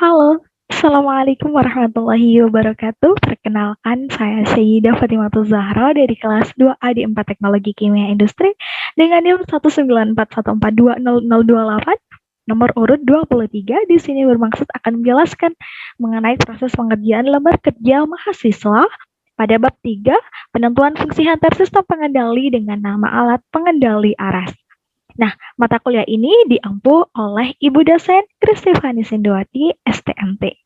Halo, Assalamualaikum warahmatullahi wabarakatuh. Perkenalkan, saya Sayyidah Fatimah Zahra dari kelas 2A di 4 Teknologi Kimia Industri dengan NIM 19414200028, nomor urut 23. Di sini bermaksud akan menjelaskan mengenai proses pengerjaan lembar kerja mahasiswa pada bab 3, penentuan fungsi antar sistem pengendali dengan nama alat pengendali aras. Nah, mata kuliah ini diampu oleh Ibu dosen Kristifani Sindowati, STMT.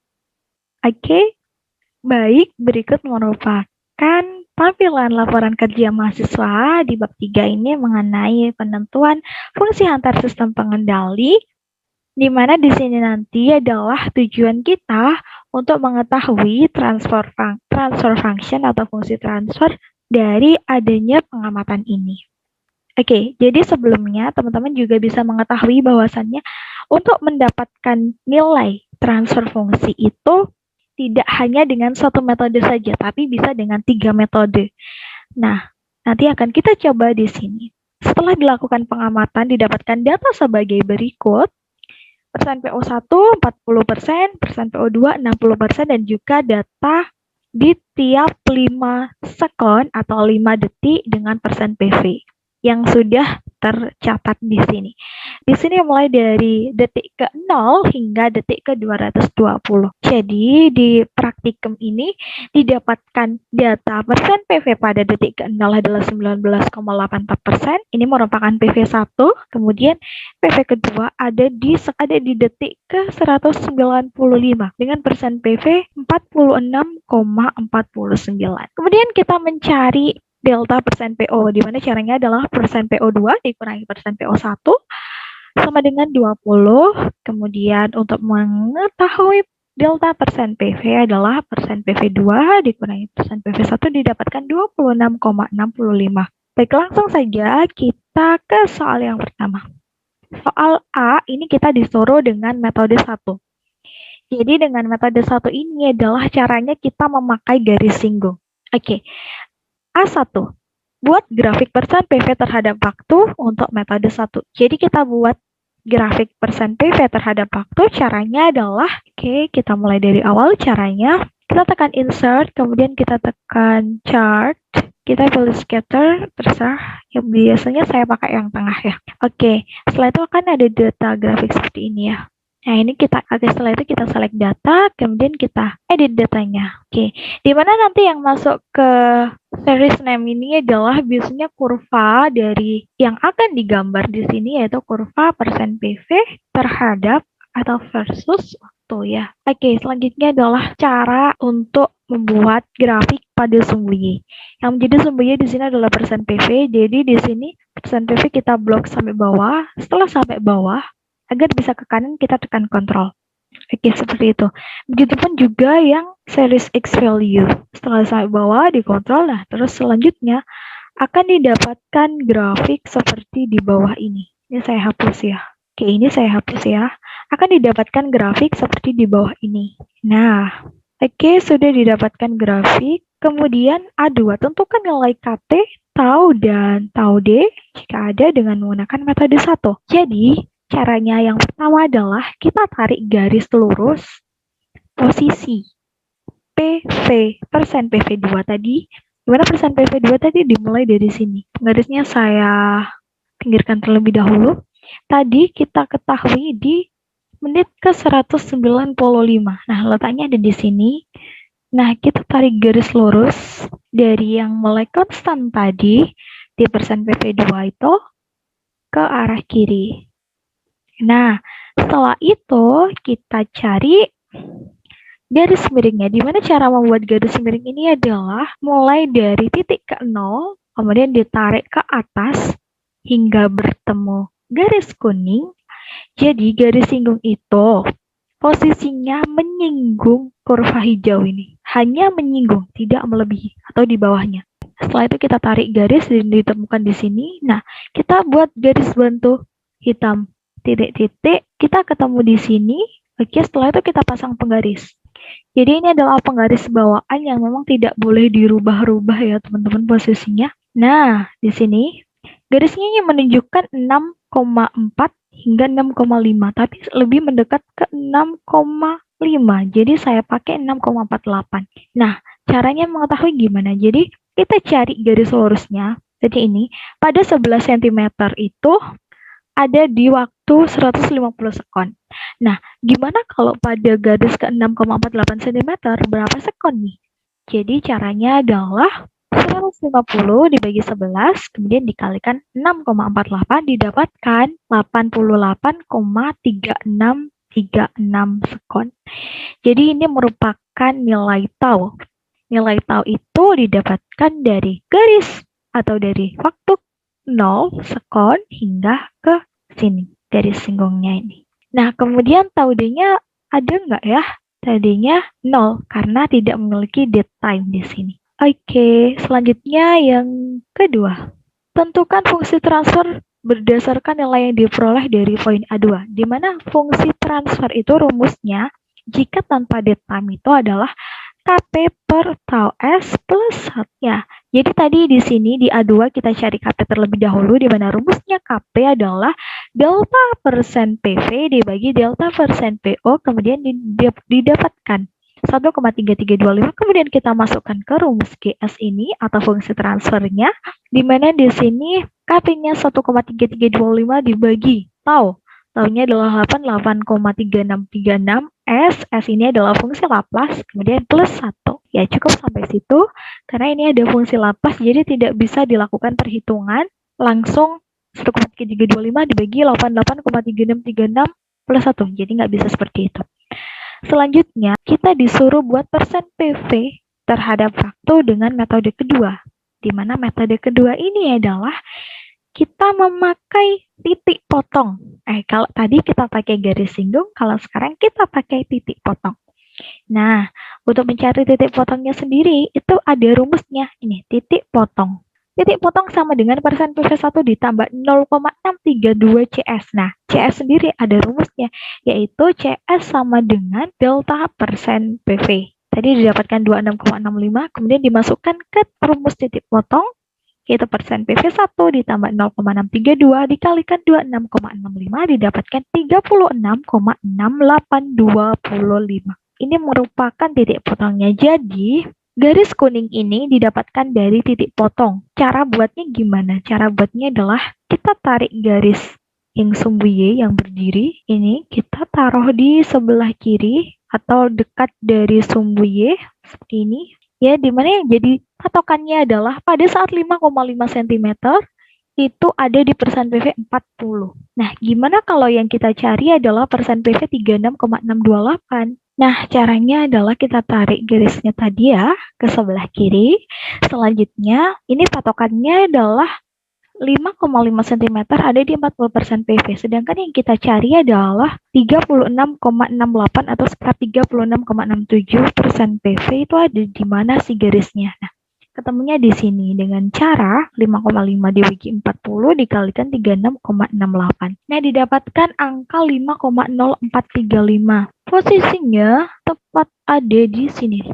Oke, baik, berikut merupakan tampilan laporan kerja mahasiswa di bab 3 ini mengenai penentuan fungsi antar sistem pengendali, di mana di sini nanti adalah tujuan kita untuk mengetahui transfer function atau fungsi transfer dari adanya pengamatan ini. Oke, jadi sebelumnya teman-teman juga bisa mengetahui bahwasannya untuk mendapatkan nilai transfer fungsi itu tidak hanya dengan satu metode saja, tapi bisa dengan 3 metode. Nah, nanti akan kita coba di sini. Setelah dilakukan pengamatan, didapatkan data sebagai berikut. Persen PO1 40%, persen PO2 60%, dan juga data di tiap 5 sekon atau 5 detik dengan persen PV yang sudah tercatat di sini. Di sini mulai dari detik ke 0 hingga detik ke 220. Jadi di praktikum ini didapatkan data persen PV pada detik ke 0 adalah 19,84%. Ini merupakan PV 1. Kemudian PV kedua ada di detik ke 195 dengan persen PV 46,49. Kemudian kita mencari delta persen PO, di mana caranya adalah persen PO2 dikurangi persen PO1 sama dengan 20. Kemudian untuk mengetahui delta persen PV adalah persen PV2 dikurangi persen PV1 didapatkan 26,65. Baik, langsung saja kita ke soal yang pertama. Soal A ini kita disuruh dengan metode 1. Jadi dengan metode 1 ini adalah caranya kita memakai garis singgung. Oke. A1, buat grafik persen PV terhadap waktu untuk metode 1. Jadi kita buat grafik persen PV terhadap waktu, caranya adalah, kita mulai dari awal caranya. Kita tekan insert, kemudian kita tekan chart, kita pilih scatter, terserah. Ya, biasanya saya pakai yang tengah ya. Setelah itu akan ada data grafik seperti ini ya. Nah, ini setelah itu kita select data, kemudian kita edit datanya. Di mana nanti yang masuk ke series name ini adalah biasanya kurva dari yang akan digambar di sini, yaitu kurva persen PV terhadap atau versus waktu ya. Selanjutnya adalah cara untuk membuat grafik pada sumbu Y. Yang menjadi sumbu Y di sini adalah persen PV. Jadi di sini persen PV kita blok sampai bawah. Setelah sampai bawah, agar bisa ke kanan kita tekan kontrol. Seperti itu. Begitupun juga yang series X value. Setelah sampai bawah dikontrol, nah terus selanjutnya akan didapatkan grafik seperti di bawah ini. Ini saya hapus ya. Ini saya hapus ya. Akan didapatkan grafik seperti di bawah ini. Nah, sudah didapatkan grafik. Kemudian A2, tentukan nilai KT, tau dan tau D jika ada dengan menggunakan metode 1. Jadi, caranya yang pertama adalah kita tarik garis lurus posisi PV persen PV2 tadi. Dimana persen PV2 tadi dimulai dari sini. Garisnya saya pinggirkan terlebih dahulu. Tadi kita ketahui di menit ke 195. Nah, letaknya ada di sini. Nah, kita tarik garis lurus dari yang mulai konstan tadi di persen PV2 itu ke arah kiri. Nah, setelah itu kita cari garis miringnya. Di mana cara membuat garis miring ini adalah mulai dari titik ke 0, kemudian ditarik ke atas hingga bertemu garis kuning. Jadi garis singgung itu posisinya menyinggung kurva hijau ini. Hanya menyinggung, tidak melebihi atau di bawahnya. Setelah itu kita tarik garis dan ditemukan di sini. Nah, kita buat garis bantu hitam. Titik-titik, kita ketemu di sini. Setelah itu kita pasang penggaris. Jadi ini adalah penggaris bawaan yang memang tidak boleh dirubah-rubah ya teman-teman posisinya. Nah, di sini garisnya yang menunjukkan 6,4 hingga 6,5, tapi lebih mendekat ke 5. Jadi saya pakai 6,48. Nah, caranya mengetahui gimana? Jadi kita cari garis lurusnya. Jadi ini pada 11 cm itu ada di waktu 150 sekon. Nah, gimana kalau pada garis ke 6,48 cm berapa sekon nih? Jadi caranya adalah 150 dibagi 11, kemudian dikalikan 6,48 didapatkan 88,3636 sekon. Jadi ini merupakan nilai tau. Nilai tau itu didapatkan dari garis atau dari waktu 0 sekon hingga ke sini, garis singgungnya ini. Nah, kemudian tau D-nya ada nggak ya? Tau D-nya 0 karena tidak memiliki dead time di sini. Oke, selanjutnya yang kedua. Tentukan fungsi transfer berdasarkan nilai yang diperoleh dari poin A2, di mana fungsi transfer itu rumusnya jika tanpa dead time itu adalah KP per tau S plus 1 ya. Jadi tadi di sini di A2 kita cari KP terlebih dahulu, di mana rumusnya KP adalah delta persen PV dibagi delta persen PO, kemudian didapatkan 1,3325, kemudian kita masukkan ke rumus GS ini atau fungsi transfernya, di mana di sini KP-nya 1,3325 dibagi tau. Taunya adalah 8,3636 S ini adalah fungsi Laplace, kemudian plus 1. Ya, cukup sampai situ, karena ini ada fungsi Laplace, jadi tidak bisa dilakukan perhitungan langsung 1,3325 dibagi 88,3636 plus 1, jadi nggak bisa seperti itu. Selanjutnya, kita disuruh buat persen PV terhadap waktu dengan metode kedua, di mana metode kedua ini adalah kita memakai titik potong. Kalau tadi kita pakai garis singgung, kalau sekarang kita pakai titik potong. Nah, untuk mencari titik potongnya sendiri, itu ada rumusnya. Ini, titik potong. Titik potong sama dengan persen PV1 ditambah 0,632 CS. Nah, CS sendiri ada rumusnya, yaitu CS sama dengan delta persen PV. Tadi didapatkan 26,65, kemudian dimasukkan ke rumus titik potong, yaitu persen PV1 ditambah 0,632 dikalikan 26,65 didapatkan 36,6825. Ini merupakan titik potongnya. Jadi, garis kuning ini didapatkan dari titik potong. Cara buatnya gimana? Cara buatnya adalah kita tarik garis yang sumbu Y yang berdiri. Ini kita taruh di sebelah kiri atau dekat dari sumbu Y seperti ini. Ya, dimana yang jadi patokannya adalah pada saat 5,5 cm itu ada di persen PV 40. Nah, gimana kalau yang kita cari adalah persen PV 36,628? Nah, caranya adalah kita tarik garisnya tadi ya ke sebelah kiri. Selanjutnya, ini patokannya adalah 5,5 cm ada di 40% PV, sedangkan yang kita cari adalah 36,68 atau sekitar 36,67% PV itu ada di mana sih garisnya. Nah, ketemunya di sini dengan cara 5,5 dibagi 40 dikalikan 36,68. Nah, didapatkan angka 5,0435. Posisinya tepat ada di sini.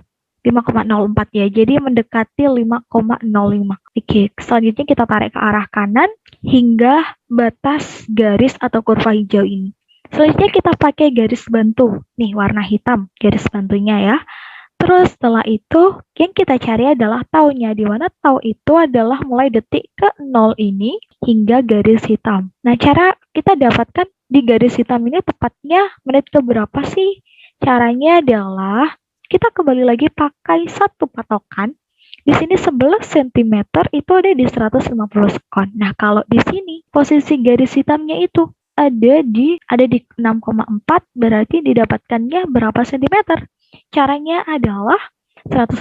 5,04 ya, jadi mendekati 5,05. Oke, selanjutnya kita tarik ke arah kanan hingga batas garis atau kurva hijau ini. Selanjutnya kita pakai garis bantu, nih warna hitam, garis bantunya ya. Terus setelah itu, yang kita cari adalah taunya, di mana tau itu adalah mulai detik ke 0 ini hingga garis hitam. Nah, cara kita dapatkan di garis hitam ini tepatnya menit ke berapa sih? Caranya adalah kita kembali lagi pakai satu patokan. Di sini 11 cm itu ada di 150 sekon. Nah, kalau di sini posisi garis hitamnya itu ada di 6,4, berarti didapatkannya berapa cm? Caranya adalah 150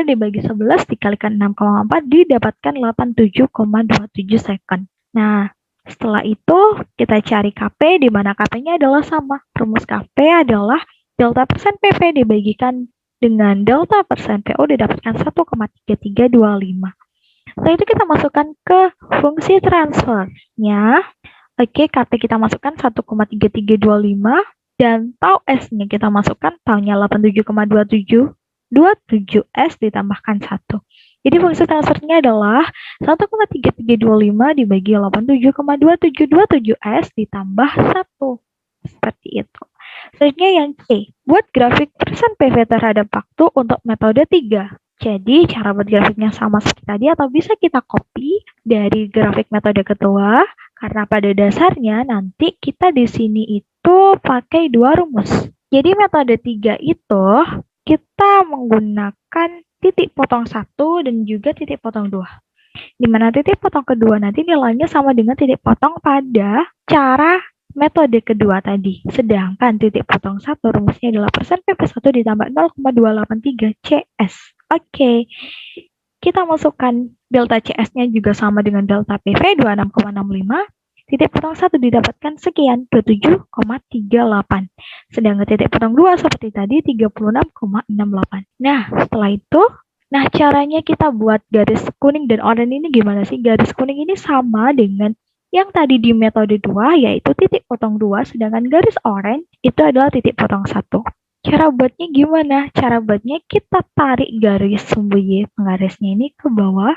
dibagi 11 dikalikan 6,4 didapatkan 87,27 second. Nah, setelah itu kita cari KP, di mana KP-nya adalah sama. Rumus KP adalah delta persen PV dibagikan dengan delta persen PO didapatkan 1,3325. Setelah itu kita masukkan ke fungsi transfernya. Oke, KP kita masukkan 1,3325 dan tau S-nya kita masukkan, taunya 87,2727S ditambahkan 1. Jadi fungsi transfernya adalah 1,3325 dibagi 87,2727S ditambah 1. Seperti itu. Selanjutnya yang C, buat grafik persen PV terhadap waktu untuk metode 3. Jadi cara buat grafiknya sama seperti tadi atau bisa kita copy dari grafik metode kedua karena pada dasarnya nanti kita di sini itu pakai dua rumus. Jadi metode 3 itu kita menggunakan titik potong 1 dan juga titik potong 2. Di mana titik potong kedua nanti nilainya sama dengan titik potong pada cara metode kedua tadi. Sedangkan titik potong 1 rumusnya adalah persen PP1 ditambah 0,283 CS. Oke, kita masukkan delta CS-nya juga sama dengan delta PV 26,65. Titik potong 1 didapatkan sekian, 27,38. Sedangkan titik potong 2 seperti tadi 36,68. Nah, setelah itu, caranya kita buat garis kuning dan oranye ini gimana sih? Garis kuning ini sama dengan yang tadi di metode 2, yaitu titik potong 2, sedangkan garis oranye itu adalah titik potong 1. Cara buatnya gimana? Cara buatnya kita tarik garis sembunyi penggarisnya ini ke bawah.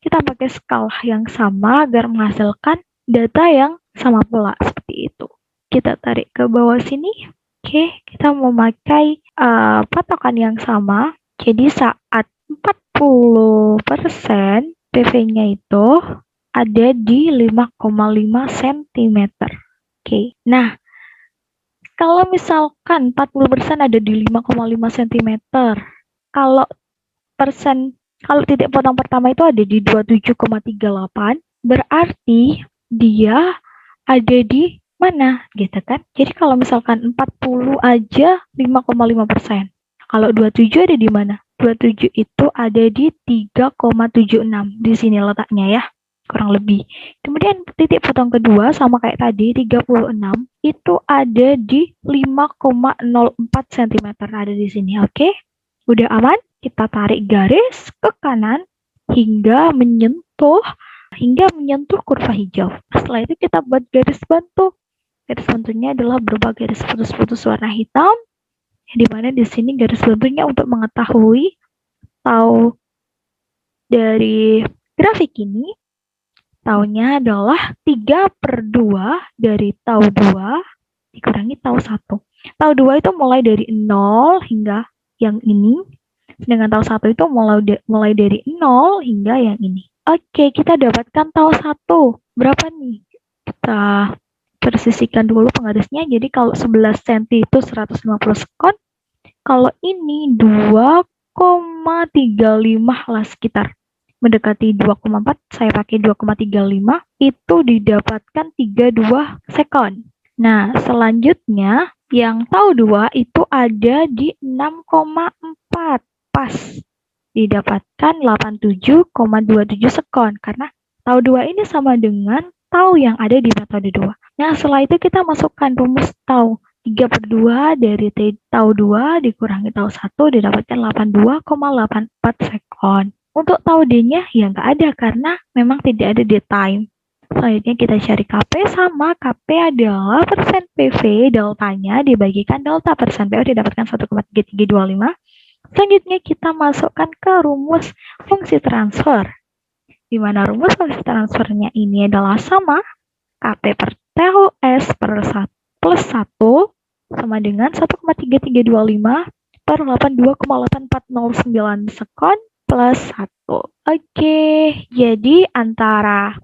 Kita pakai skala yang sama agar menghasilkan data yang sama pula, seperti itu. Kita tarik ke bawah sini. Oke, kita memakai patokan yang sama. Jadi saat 40% PV-nya itu ada di 5,5 cm. Oke, nah kalau misalkan 40% ada di 5,5 cm, kalau titik potong pertama itu ada di 27,38, berarti dia ada di mana gitu kan? Jadi kalau misalkan 40 aja 5,5%. Kalau 27 ada di mana? 27 itu ada di 3,76. Di sini letaknya ya, kurang lebih. Kemudian titik potong kedua sama kayak tadi 36 itu ada di 5,04 cm ada di sini. Oke? Udah aman? Kita tarik garis ke kanan hingga menyentuh kurva hijau. Setelah itu kita buat garis bantu. Garis bantunya adalah berupa garis putus-putus warna hitam, di mana di sini garis bantunya untuk mengetahui tau dari grafik ini, taunya adalah 3/2 dari tau 2 dikurangi tau 1. Tau 2 itu mulai dari 0 hingga yang ini, sedangkan tau 1 itu mulai dari 0 hingga yang ini. Oke, kita dapatkan tau 1. Berapa nih? Kita persisikan dulu penggarisnya. Jadi kalau 11 cm itu 150 sekon. Kalau ini 2,35 lah sekitar. Mendekati 2,4, saya pakai 2,35. Itu didapatkan 32 sekon. Nah, selanjutnya yang tau 2 itu ada di 6,4. Pas. Didapatkan 87,27 sekon. Karena tau 2 ini sama dengan tau yang ada di metode 2. Nah, setelah itu kita masukkan rumus tau. 3/2 dari tau 2 dikurangi tau 1 didapatkan 82,84 sekon. Untuk tau D-nya ya nggak ada karena memang tidak ada di time. Selanjutnya kita cari KP sama KP adalah persen PV deltanya dibagikan delta persen PO didapatkan 1,3325. Selanjutnya kita masukkan ke rumus fungsi transfer. Di mana rumus fungsi transfernya ini adalah sama KP per TOS plus 1 sama dengan 1,3325 per 82,8409 sekon plus 1. Oke, jadi antara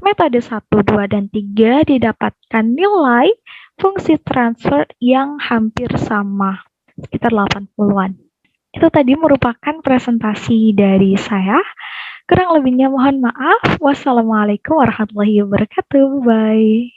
metode 1, 2, dan 3 didapatkan nilai fungsi transfer yang hampir sama, sekitar 80-an. Itu tadi merupakan presentasi dari saya. Kurang lebihnya mohon maaf. Wassalamualaikum warahmatullahi wabarakatuh. Bye.